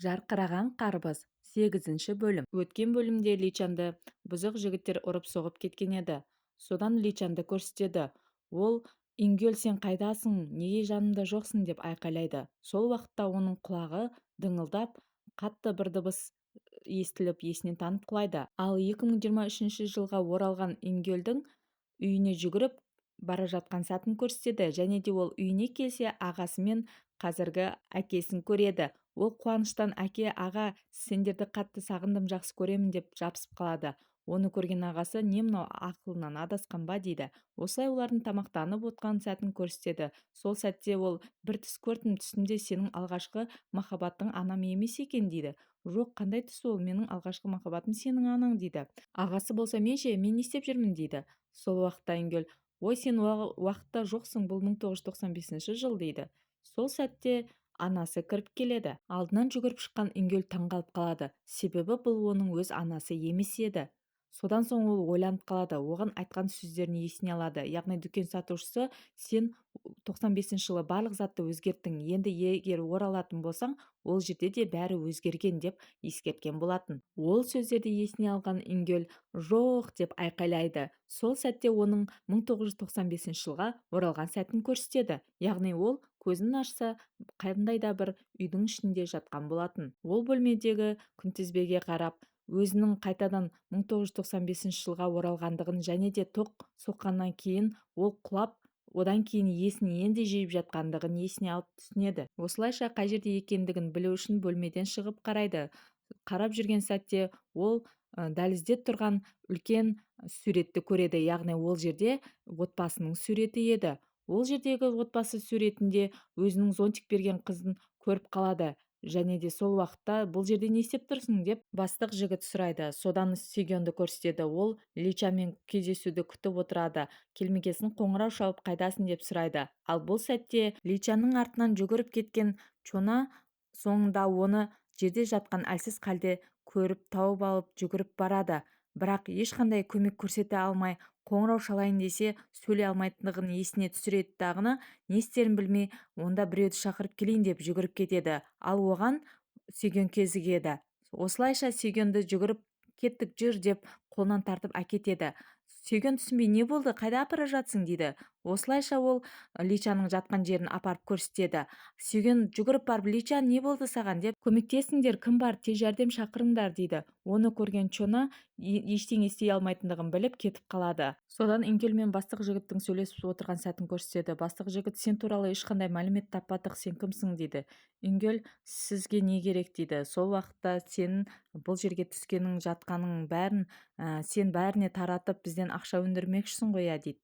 Жарқыраған қарбыз 8 бөлім. Өткен бөлімде Личанды бұзық жігіттер ұрып-соғып кеткен еді. Содан Личанды көрсетеді. Ол «Ингел, сен қайдасың? Неге жанымда жоқсың?» деп айқайлайды. Сол уақытта оның құлағы дыңылдап, қатты бір дыбыс естіліп, есінен танып құлайды. Ал 2023 жылға оралған Ингелдің үйіне жүгіріп бара жатқан сәтін көрсетеді, және де ол үйіне келсе, ағасы мен қазіргі әкесін көреді. Ол қуаныштан «Әке, аға, сендерді қатты сағындым, жақсы көремін» деп жабысып қалады. Оны көрген ағасы «Не мынау, ақылынан адасқан ба?» дейді. Осылай олардың тамақтанып отқан сәтін көрсетеді. Сол сәтте ол «Бір түс көрдім, түсімде сенің алғашқы махаббатың анам емес екен» дейді. «Жоқ, қандай түс ол? Менің алғашқы махаббатым сенің анаң» дейді. Ағасы болса «Мен ше, мен не істеп жүрмін?» дейді. Сол уақытта Ингел «Ой, сен уақытта жоқсың, бұл 1995 жыл» дейді. Сол сәтте анасы кіріп келеді. Алдынан жүгіріп шыққан Ингел таңғалып қалады. Себебі бұл оның өз анасы емес еді. Содан соң ол ойланып қалады. Оған айтқан сөздерін есіне алады. Яғни дүкен сатушысы «Сен 95 жылы барлық затты өзгерттің. Енді егер оралатын болсаң, ол жерде де бәрі өзгерген» деп ескерткен болатын. Ол сөздерді есіне алған Ингел «Жоқ» деп айқайлайды. Сол сәтте оның 1995 жылға оралған сәтін көрсетеді. Яғни ол көзін ашса, қандай да бір үйдің ішінде жатқан болатын. Ол бөлмедегі күнтізбеге қарап, өзінің қайтадан 1995 жылға оралғандығын және де тоқ соққаннан кейін ол құлап, одан кейін есін енді жиып жатқандығын есіне алып түсінеді. Осылайша қай жерде екендігін білу үшін бөлмеден шығып қарайды. Қарап жүрген сәтте ол дәлізде тұрған үлкен суретті көреді. Яғни ол жерде отбасының суреті еді. Ол жердегі отбасы суретінде өзінің зонтик берген қызын көріп қалады. Және де сол уақытта «Бұл жерде не істеп тұрсың?» деп бастық жігіт сұрайды. Содан Сегенді көрсетеді. Ол Личамен кездесуді күтіп отырады. Келмегесін қоңырау шалып «Қайдасың?» деп сұрайды. Ал бұл сәтте Личаның артынан жүгіріп кеткен Чона соңында оны жерде жатқан әлсіз халде көріп тауып алып жүгіріп барады. Бірақ ешқандай көмек көрсете алмай, қоңырау шалайын десе сөйлей алмайтындығын есіне түсіреді. Дағыны не істерін білмей, онда біреуді шақырып келейін деп жүгіріп кетеді. Ал оған Сүйген кезігеді. Осылайша Сүйгенді жүгіріп «Кеттік, жүр» деп қолынан тартып әкетеді. Сүйген түсінбей «Не болды? Қайда апара жатсың?» дейді. Осылайша ол Личаның жатқан жерін апарып көрсетеді. Сүйген жүгіріп барып «Лича, не болды саған?» деп «Көмектесіңдер, кім бар? Тез жәрдем шақырыңдар» дейді. Оны көрген Чона ештеңе істей алмайтындығын біліп кетіп қалады. Содан Ингел мен бастық жігіттің сөйлесіп отырған сәтін көрсетеді. Бастық жігіт «Сен туралы ешқандай мәлімет таппадық, сен кімсің?» дейді. Ингел «Сізге не керек?» дейді. Сол уақытта «Сенің бұл жерге түскенің, жатқаның бәрін сен бәріне таратып, бізден ақша өндірмекшісің ғой, ә?» дейді.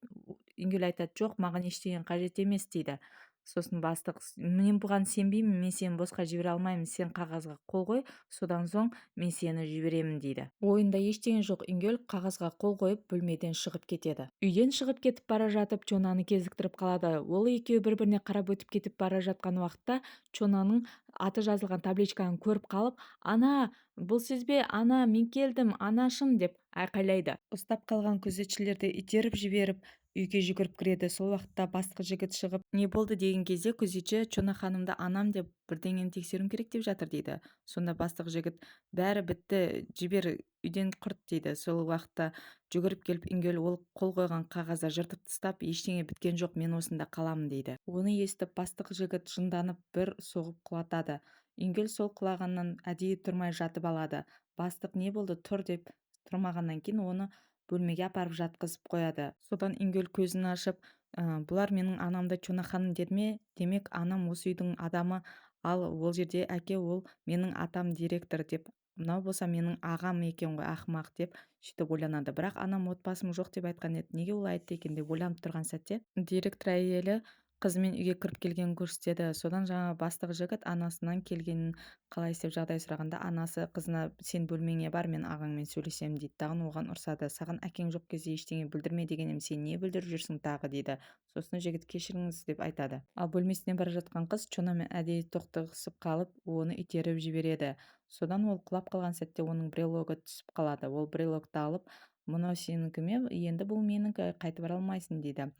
Ингел айтады «Жоқ, маған ештеңе қажет емес» дейді. Сосын бастық «Мен бұған сенбеймін, мен сені босқа жібере алмаймын, сен қағазға қол қой, содан соң мен сені жіберемін» дейді. Ойында ештеңе жоқ. Ингел қағазға қол қойып бөлмеден шығып кетеді. Үйден шығып кетіп бара жатып Чонаны кезіктіріп қалады. Ол екеуі бір-біріне қарап өтіп кетіп бара жатқан уақытта Чонаның аты жазылған табличканы көріп қалып «Ана, бұл сіз бе? Ана, мен келдім, анашым» деп айқайлайды. Ұстап қалған күзетшілерді итеріп жіберіп үйге жүгіріп кіреді. Сол уақытта бастық жігіт шығып «Не болды?» деген кезде күзетші «Чона ханымды анам деп бірдеңені тексеруім керек деп жатыр» дейді. Сонда бастық жігіт «Бәрі бітті, жібер, үйден құрт» дейді. Сол уақытта жүгіріп келіп Ингел ол қол қойған қағазды жыртып тастап «Ештеңе біткен жоқ, мен осында қаламын» дейді. Оны естіп бастық жігіт жынданып бір соғып құлатады. Ингел сол құлағаннан әдейі тұрмай жатып алады. Бастық «Не болды? Тұр» деп тұрмағаннан кейін оны бөлмеге апарып жатқызып қояды. Содан Ингел көзін ашып «Бұлар менің анамды Чона ханым деді ме? Демек анам осы үйдің адамы, ал ол жерде әке ол менің атам директор деп, мынау болса менің ағам екен ғой, ақымақ» деп сөйтіп ойланады. Бірақ анам отбасым жоқ деп айтқан еді, неге олай айтты екен деп ойланып тұрған сәтте директор әйелі қызымен үйге кіріп келгенін көрсетеді. Содан жаңа бастық жігіт анасынан келгенін қалай істеп жағдай сұрағанда анасы қызына «Сен бөлмеңе бар, мен ағаңмен сөйлесемін» дейді. Тағын оған ұрсады. «Саған әкең жоқ кезде ештеңе білдірме дегенім, сен не білдіріп жүрсің тағы?» дейді. Сосын жігіт «Кешіріңіз» деп айтады. Ал бөлмесіне бара жатқан қыз Чонамен әдейі тоқтығысып қалып, оны итеріп жібереді. Содан ол құлап қалған сәтте оның брелогы түсіп қалады. Ол брелогты алып «Мынау сенікі ме? Енді бұл менікі, қайтып ала алмайсың» дейді.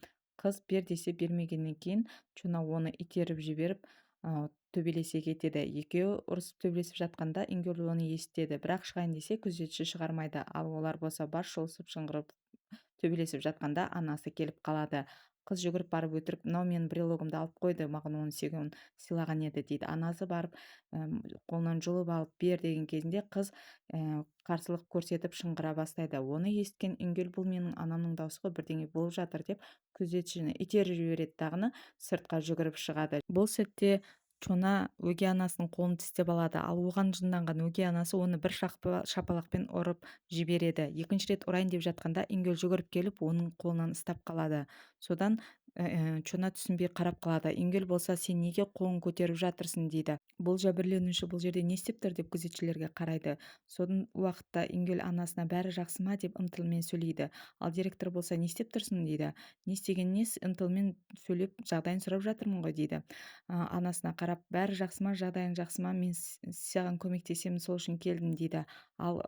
Қыз бер десе бермегеннен кейін Чона оны итеріп жіберіп төбелесе кетеді. Екеуі ұрысып төбелесіп жатқанда Ингөл оны естеді, бірақ шығайын десе күзетші шығармайды. Ал олар болса бас жұлысып шыңғырып төбелесіп жатқанда анасы келіп қалады. Қыз жүгіріп барып өтірік, мынау менің брелогымды алып қойды, маған оны сүйген сыйлаған еді дейді. Анасы барып қолынан жұлып алып бер деген кезінде қыз қарсылық көрсетіп шыңғыра бастайды. Оны естіген Ингөл, бұл менің анамның даусы ғой, бірдеңе болып жатыр деп күзетшіні итеріп жібереді, дағыны сыртқа жүгіріп шығады. Бұл сәтте Чона өгей анасының қолын тістеп алады, ал оған жынданған өгей анасы оны бір шапалақпен ұрып жібереді. Екінші рет ұрайын деп жатқанда Ингөл жүгіріп келіп оның қолынан ұстап қалады. Содан Чона түсінбей қарап қалады. Ингөл болса, сен неге қолын көтеріп жатырсың дейді. Бұл жәбірленуші бұл жерде не істеп тұр деп күзетшілерге қарайды. Содан уақытта Ингөл анасына бәрі жақсы ма деп ынтылмен сөйлейді. Ал директор болса, не істеп тұрсың дейді. Не істеген нес, ынтылмен сөйлеп жағдайын сұрап жатырмын ғой дейді. Анасына қарап, бәрі жақсы ма, жағдайың жақсы ма, мен саған көмектесемін, сол үшін келдім дейді. Ал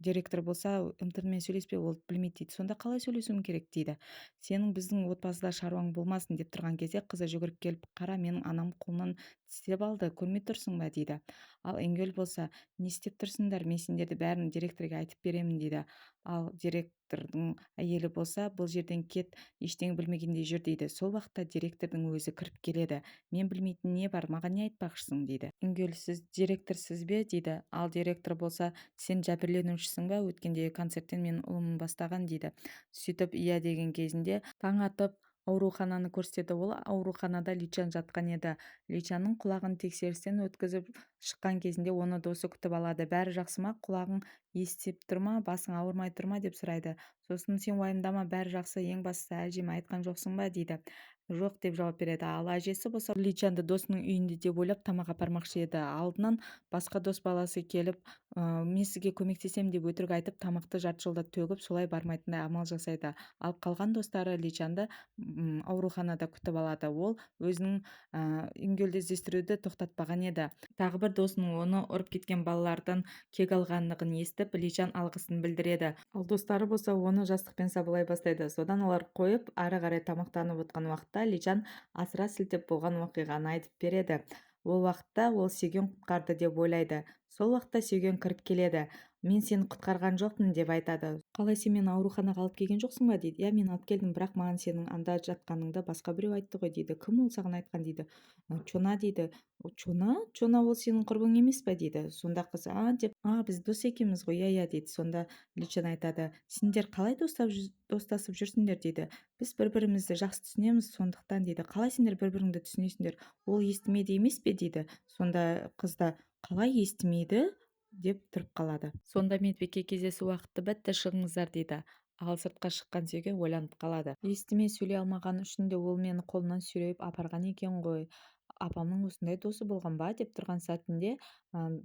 директор болса, ынтылмен сөйлеспе, ол білмейді дейді. Сонда қалай сөйлесуім керек дейді. Сенің біздің отбасыда шаруаң болмасын деп тұрған кезде қызы жүгіріп келіп, қара, менің анам қолынан тістеп алды, көрмей тұрсың ба дейді. Ал Ингөл болса, не істеп тұрсыңдар, мен сендерді бәрін директорға айтып беремін дейді. Ал директордың әйелі болса, бұл жерден кет, ештеңе білмегендей жүр дейді. Сол уақытта директордың өзі кіріп келеді. Мен білмейтін не бар, маған не айтпақшысың дейді. Ингөл, сіз директорсыз бе дейді. Ал директор болса, сен жәбірленушісің ба, өткенде концерттен менің ұлым бастаған дейді. Сөйтіп иә деген кезінде таң атып аурухананы көрсетеді. Ол ауруханада Личан жатқан еді. Личанның құлағын тексерістен өткізіп шыққан кезінде оны досы күтіп алады. Бәрі жақсы ма, құлағың естіп тұр ма, басың ауырмай тұр ма деп сұрайды. Сосын сен уайымдама, бәрі жақсы, ең бастысы әжеме айтқан жоқсың ба дейді. Жоқ деп жауап береді. Ал әжесі болса, Личанды досының үйінде деп ойлап тамақ апармақшы еді. Алдынан басқа дос баласы келіп, мен сізге көмектесем деп өтірік айтып, тамақты жарты жолда төгіп, солай бармайтындай амал жасайды. Ал қалған достары Личанды ауруханада күтіп алады. Ол өзінің Ингөлді іздестіруді тоқтатпаған еді. Тағы бір досының оны ұрып кеткен балалардан кек алғандығын естіп, Личан алғысын білдіреді. Ал достары болса, оны жастықпен сабылай бастайды. Содан олар қойып, ары қарай тамақтанып отқан уақытта Личан асыра сілтеп болған оқиғаны айтып береді. Ол уақытта ол Сеген құтқарды деп ойлайды. Сол уақытта Сеген кіріп келеді. Мен сені құтқарған жоқпын деп айтады. Қалай, сен мені ауруханаға алып келген жоқсың ба дейді. Иә, мен алып келдім, бірақ маған сенің анда жатқаныңды басқа біреу айтты ғой дейді. Кім ол саған айтқан дейді. Чона дейді. Чона ол сенің құрбың емес пе дейді. Сонда қыз деп, біз дос екенбіз ғой, иә дейді. Сонда Личан айтады, сендер қалай достасып жүрсіңдер дейді. Біз бір-бірімізді жақсы түсінеміз, сондықтан дейді. Қалай сендер бір-біріңді түсінесіңдер, ол естімейді емес пе дейді. Сонда қызда, қалай естімейді деп тұрып қалады. Сонда медбике, кездесу уақыты бітті, шығыңыздар дейді. Ал сыртқа шыққан Сеген ойланып қалады. Естімей сөйлей алмағаны үшін де ол мені қолынан сүйреп апарған екен ғой. Апамның осындай досы болған ба деп тұрған сәтінде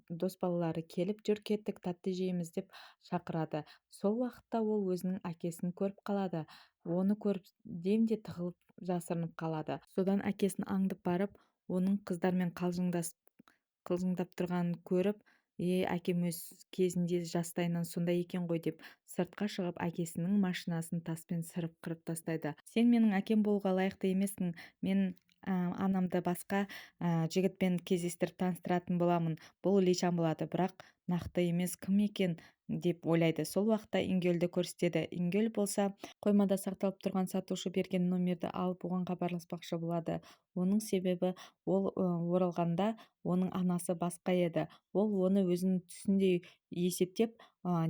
дос балалары келіп, жүр кеттік, тәтті жейміз деп шақырады. Сол уақытта ол өзінің әкесін көріп қалады. Оны көріп демде тығылып жасырынып қалады. Содан әкесін аңдып барып, оның қыздармен қалжыңдап тұрғанын көріп, әкем өз кезінде жастайынан сондай екен ғой деп сыртқа шығып әкесінің машинасын таспен сырып қырып тастайды. Сен менің әкем болуға лайықты емессің, мен анамды басқа жігітпен кездестіріп таныстыратын боламын. Бұл Личан болады, бірақ нақты емес, кім екен деп ойлайды. Сол уақытта Ингөлді көрсетеді. Ингөл болса, қоймада сақталып тұрған сатушы берген номерді алып оған хабарласпақшы болады. Оның себебі, ол оралғанда оның анасы басқа еді. Ол оны өзінің түсіндей есептеп,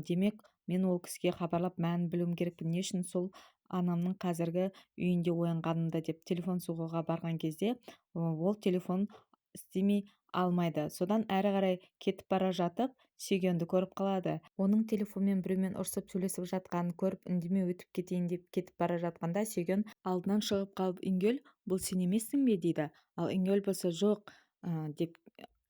демек мен ол кісіге хабарлап мәнін білуім керекпін, не үшін сол анамның қазіргі үйінде оянғанымды деп телефон соғуға барған кезде ол телефон істемей алмайды. Содан әрі қарай кетіп бара жатып Сүйгенді көріп қалады. Оның телефонмен біреумен ұрсып сөйлесіп жатқанын көріп, үндемей өтіп кетейін деп кетіп бара жатқанда Сүйген алдынан шығып қалып, Ингөл, бұл сен емессің бе дейді. Ал Ингөл болса, жоқ деп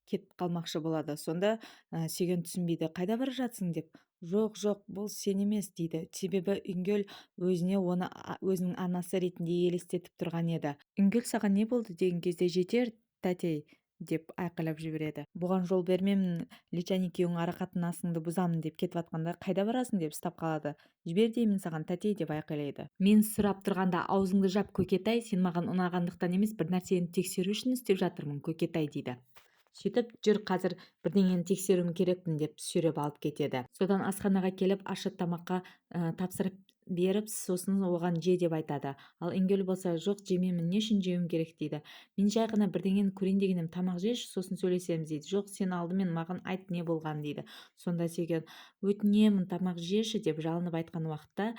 кетіп қалмақшы болады. Сонда Сүйген түсінбейді, қайда бара жатсың деп. Жоқ, бұл сен емес дейді. Себебі Ингөл өзіне оны өзінің анасы ретінде елестетіп тұрған еді. Ингөл, саған не болды деген кезде, жетер тәтей деп айқайлап жібереді. Бұған жол бермемін, Личан екеуің ара қатынасыңды бұзамын деп кетіп жатқанда қайда барасың деп ұстап қалады. Жібер деймін саған, тәте, деп айқайлайды. Мен сұрап тұрғанда аузыңды жап, Көкетай, сен маған ұнағандықтан емес, бір нәрсені тексеру үшін істеп жатырмын, Көкетай, дейді. Сөйтіп, жүр, қазір бірдеңені тексеруім керекпін деп сүйреп алып кетеді. Содан асханаға келіп ащы тамаққа тапсырып беріп, сосын оған же деп айтады. Ал Ингөл болса, жоқ, жемеймін, не үшін жеуім керек, дейді. Мен жай ғана бірдеңені көрейін дегенім, тамақ жеші, сосын сөйлесеміз, дейді. Жоқ, сен алдымен маған айт, не болған, дейді. Сонда Сеген, өтінемін, тамақ жеші деп жалынып айтқан уақытта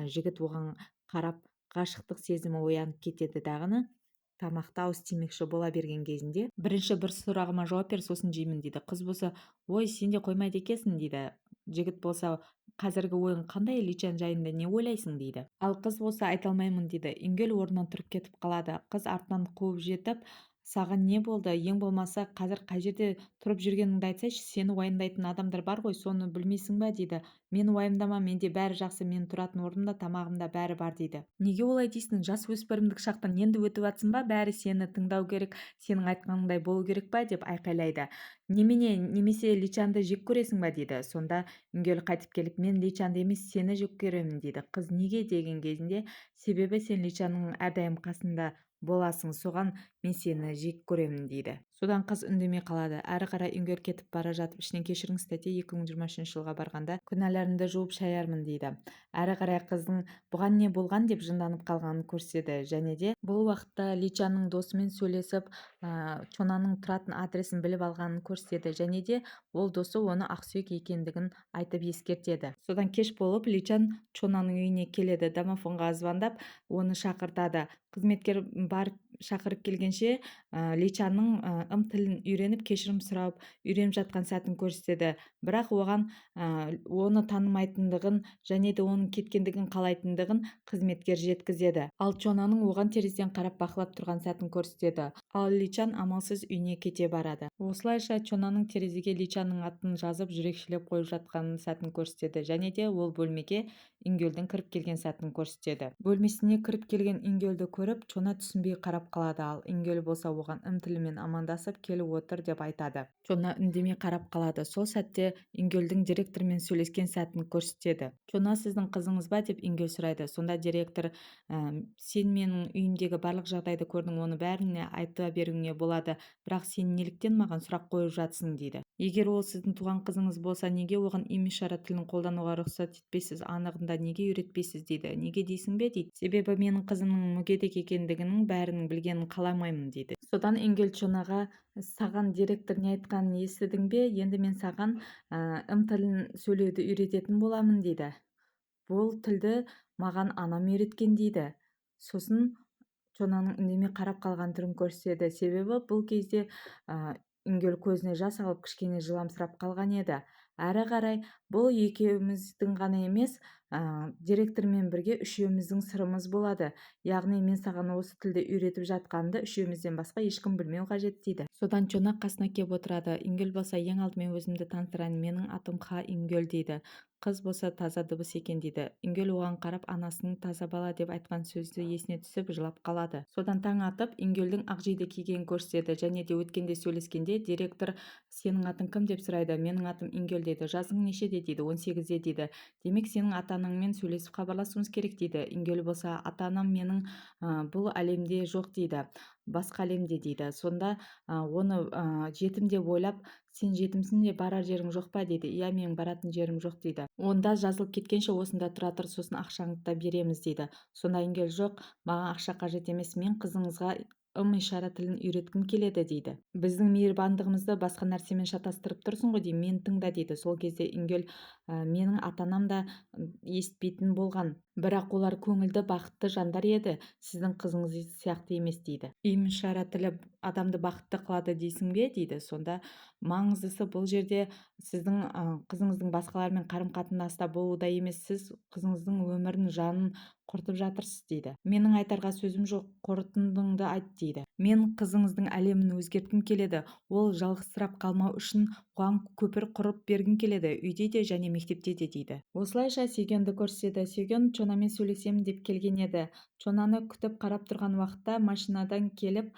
жігіт оған қарап ғашықтық сезімі оянып кетеді. Дағыны тамақты ауыз тимекші бола берген кезінде, бірінші бір сұрағыма жауап бер, сосын жеймін, дейді. Қыз болса, ой, сен де қоймайды екенсің, дейді. Жігіт болса, қазіргі ойың қандай, Личан жайында не ойлайсың, дейді. Ал қыз болса, айта алмаймын, дейді. Ингөл орнынан тұрып кетіп қалады. Қыз артынан қуып жетіп, саған не болды, ең болмаса қазір қай жерде тұрып жүргеніңді айтсайшы, сені уайымдайтын адамдар бар ғой, соны білмейсің ба, дейді. Мен уайымдама, менде бәрі жақсы, мен тұратын орнымда, тамағымда бәрі бар, дейді. Неге олай дейсің, жас өспірімдік шақтан енді өтіп жатсың ба, бәрі сені тыңдау керек, сенің айтқаныңдай болу керек па, деп айқайлайды. Немене, немесе Личанды жек көресің ба, дейді. Сонда Ингөл қайтып келіп, мен Личанды емес, сені жек көремін, дейді. Қыз неге деген кезінде, себебі сен Личанның әрдайым қасында боласың, соған мен сені жек көремін, дейді. Содан қыз үндемей қалады. Әрі қарай Ингөл кетіп бара жатып, ішінен кешіріңіз тәте, 2023 жылға барғанда күнәларымды жуып шаярмын, дейді. Әрі қарай қыздың бұған не болған деп жынданып қалғанын көрсетеді. Және де бұл уақытта Личанның досымен сөйлесіп, Чонаның тұратын адресін біліп алғанын көрсетеді. Және де ол досы оны ақсүйек екендігін айтып ескертеді. Содан кеш болып Личан Чонаның үйіне келеді. Домофонға звондап, оны шақыртады. Қызметкер барып шақырып келгенше Личанның тілін үйреніп, кешірім сұрап үйреніп жатқан сәтін көрсетеді. Бірақ оған оны танымайтындығын және де оның кеткендігін қалайтындығын қызметкер жеткізеді. Ал Чонаның оған терезеден қарап бақылап тұрған сәтін көрсетеді. Ал Личан амалсыз үйіне кете барады. Осылайша Чонаның терезеге Личанның атын жазып жүрекшелеп қойып жатқан сәтін көрсетеді. Және де ол бөлмеге Ингөлдің кіріп келген сәтін көрсетеді. Бөлмесіне кіріп келген Ингөлді көріп, Чона түсінбей қарап қалады. Ал Ингөл болса оған тілімен амандасып, келіп отыр деп айтады. Чона үндемей қарап қалады. Сол сәтте Ингөлдің директормен сөйлескен сәтін көрсетеді. Чона, сіздің қызыңыз ба, деп Ингөл сұрайды. Сонда директор, сен менің үйімдегі барлық жағдайды көрдің, оны бәріне айта беруіңе болады, бірақ сен неліктен маған сұрақ қойып жатсың, дейді. Егер ол сіздің туған қызыңыз болса, неге оған имишара тілін қолдануға рұқсат етпейсіз, анығында неге үйретпейсіз, дейді. Неге дейсің бе, дейді. Себебі менің қызымның мүгедек екендігінің бәрінің білгенін қаламаймын, дейді. Содан Ингөл Чонаға, саған директор не айтқанын естідің бе, енді мен саған тілін сөйлеуді үйрететін боламын, дейді. Бұл тілді маған анам үйреткен, дейді. Сосын Чонаның үндемей қарап қалған түрін көрсетеді. Себебі бұл кезде Ингөл көзіне жас алып кішкене жыламсырап қалған еді. Әрі қарай бұл екеуміздің ғана емес, директормен бірге үшеуміздің сырымыз болады. Яғни мен саған осы тілді үйретіп жатқанды үшеумізден басқа ешкім білмеу қажет, дейді. Содан Чона қасына кеп отырады. Ингөл болса, ең алдымен өзімді таныстырайын, менің атым Ха Ингөл, дейді. Қыз болса, таза дыбыс екен, дейді. Ингөл оған қарап анасының таза бала деп айтқан сөзді есіне түсіп жылап қалады. Содан таң атып Ингөлдің ақжиді кигенін көрсетеді. Және де өткенде сөйлескенде директор, сенің атың кім деп сұрайды. Менің атым Ингөл, дейді. Жасың нешеде, дейді. 18-де, дейді. Демек сенің ата-анаңмен сөйлесіп хабарласуымыз керек, дейді. Ингөл болса, ата-анам менің бұл әлемде жоқ, дейді. Басқа әлемде, дейді. Сонда оны жетім деп ойлап, сен жетімсің де, барар жерің жоқ па, дейді. Иә, менің баратын жерім жоқ, дейді. Онда жазылып кеткенше осында тұра тұр, сосын ақшаңды да береміз, дейді. Сонда Ингөл, жоқ, маған ақша қажет емес, мен қызыңызға ишара тілін үйреткім келеді, дейді. Біздің мейірбандығымызды басқа нәрсемен шатастырып тұрсың ғой, дейді. Мен тыңда, дейді. Сол кезде Ингөл, менің ата-анам да естпейтін болған, бірақ олар көңілді, бақытты жандар еді, сіздің қызыңыз сияқты емес, дейді. Ишара тілі адамды бақытты қылады дейсің бе, дейді. Сонда маңыздысы бұл жерде сіздің қызыңыздың басқалармен қарым-қатынаста болуда емес, сіз қызыңыздың өмірін, жанын құртып жатырсыз, дейді. Менің айтарға сөзім жоқ, қорытындыңды айт, дейді. Мен қызыңыздың әлемін өзгерткім келеді, ол жалғызсырап қалмау үшін оған көпір құрып бергім келеді, үйде де және мектепте де дейді. Осылайша Сүйгенді көрсетеді. Сүйген Чонамен сөйлесемін деп келген еді. Чонаны күтіп қарап тұрған уақытта машинадан келіп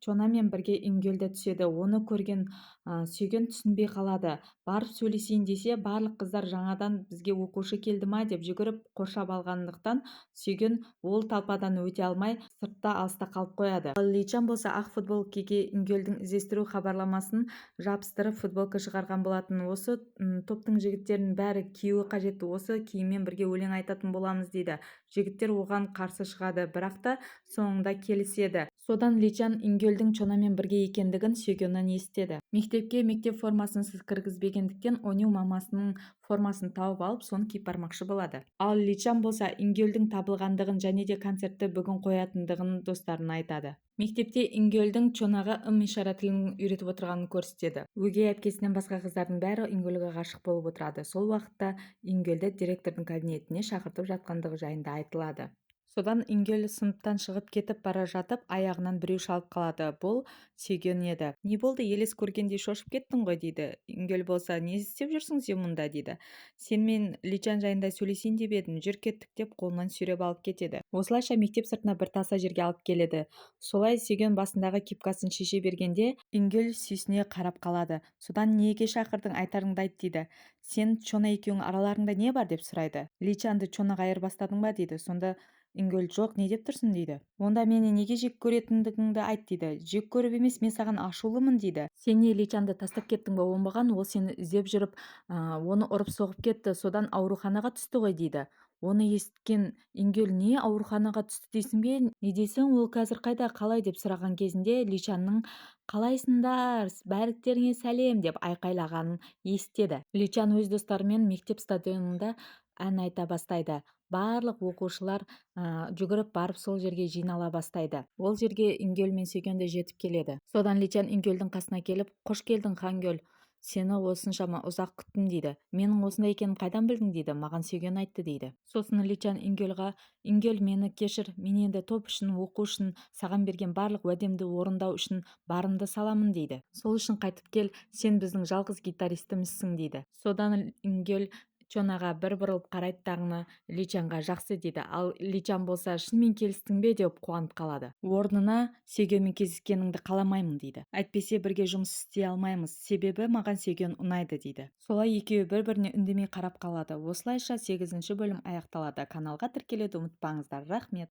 Чонамен бірге Ингелді түседі. Оны көрген Сүйген түсінбей қалады. Барып сөйлесейін десе, барлық қыздар жаңадан бізге оқушы келді ма деп жүгіріп қоршап алғандықтан Сүйген ол талпадан өте алмай сыртта алыста қалып қояды. Ал Личан болса ақ футболкеге Ингелдің іздестіру хабарламасын жабыстырып футболка шығарған болатын. Осы топтың жігіттерінің бәрі киюі қажет, осы киіммен бірге өлең айтатын боламыз дейді. Жігіттер оған қарсы шығады, бірақ та соңында келіседі. Содан Личан Ингелдің Чонамен бірге екендігін Сүйгеннен естеді. Мектепке мектеп формасынсыз кіргізбегендіктен Оню мамасының формасын тауып алып, соны киіп бармақшы болады. Ал Личан болса Ингелдің табылғандығын және де концертті бүгін қоятындығын достарына айтады. Мектепте Ингелдің Чонаға ым-ишара тілін үйретіп отырғанын көрсетеді. Өгей әпкесінен басқа қыздардың бәрі Ингелге ғашық болып отырады. Сол уақытта Ингелді директордың кабинетіне шақыртып жатқандығы жайында айтылады. Содан Ингел сыныптан шығып кетіп бара жатып, аяғынан біреу шалып қалады. Бұл Сүйген еді. Не болды, елес көргендей шошып кеттің ғой дейді. Ингел болса, не істеп жүрсің сен мұнда дейді. Сен мен Личан жайында сөйлесейін деп едім, жүр кеттік деп қолынан сүйреп алып кетеді. Осылайша мектеп сыртына бір таса жерге алып келеді. Солай Сүйген басындағы кепкасын шеше бергенде, Ингел сүйсіне қарап қалады. Содан неге шақырдың, айтарыңды айт дейді. Сен Чона екеуің араларыңда не бар деп сұрайды. Личанды Чонаға айырбастадың ба дейді. Сонда Ингел жоқ, не деп тұрсың дейді. Онда мені неге жек көретіндігіңді айт дейді. Жек көріп емес, мен саған ашулымын дейді. Сен не Личанды тастап кеттің ба, оңбаған, ол сені іздеп жүріп, оны ұрып соғып кетті, содан ауруханаға түсті ғой дейді. Оны естіген Ингел не ауруханаға түсті дейсің бе, не дейсің, ол қазір қайда, қалай деп сұраған кезінде Личанның қалайсыңдар, бәріктеріңе сәлем деп айқайлағанын естеді. Личан өз достарымен мектеп стадионында ән айта бастайды. Барлық оқушылар жүгіріп барып сол жерге жинала бастайды. Ол жерге Ингел мен Сүйген де жетіп келеді. Содан Личан Ингелдің қасына келіп, қош келдің Хангел, сені осыншама ұзақ күттім дейді. Менің осында екенім қайдан білдің дейді. Маған Сүйген айтты дейді. Сосын Личан Ингелға, Ингел, мені кешір, мен енді топ үшін, оқу үшін, саған берген барлық уәдемді орындау үшін барымды саламын дейді. Сол үшін қайтып кел, сен біздің жалғыз гитаристімізсің дейді. Содан Ингел Чонаға бір бұрылып қарайды дағыны Личанға жақсы дейді. Ал Личан болса, шынымен келістің бе деп қуанып қалады. Орнына Сүйгенмен кездескеніңді қаламаймын дейді. Әйтпесе бірге жұмыс істей алмаймыз, себебі маған Сүйген ұнайды дейді. Солай екеуі бір-біріне үндемей қарап қалады. Осылайша 8-ші бөлім аяқталады. Каналға тіркелуді ұмытпаңыздар. Рахмет.